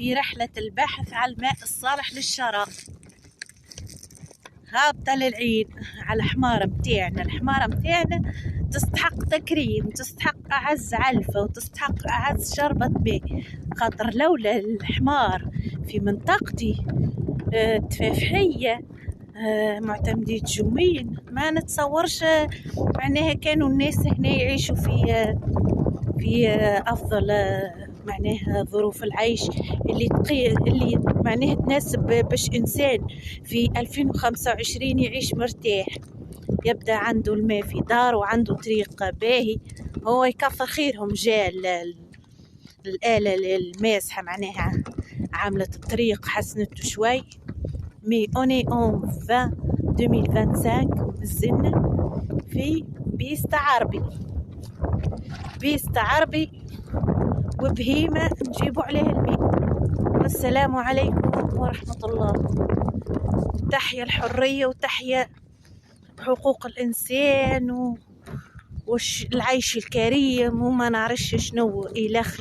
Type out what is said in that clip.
في رحلة البحث عن الماء الصالح للشراب. هابطة للعيد على الحمارة متاعنا. الحمارة متاعنا تستحق تكريم، تستحق أعز علفة، وتستحق أعز شربة ماء، خاطر لولا الحمار في منطقتي تفافحية معتمدية جمين ما نتصورش معناها كانوا الناس هنا يعيشوا في أفضل معناها ظروف العيش اللي معناها تناسب باش إنسان في 2025 يعيش مرتاح، يبدأ عنده الماء في دار وعنده طريق باهي. هو يكفر خيرهم جاء الآلة الماسحة معناها عملت الطريق حسنته شوي. مي اوني اون 2025 مازلنا في بيست عربي وبهيمة نجيبوا عليه الماء. والسلام عليكم ورحمة الله. تحيا الحرية وتحيا حقوق الإنسان والعيش الكريم وما نعرفش شنو إلخ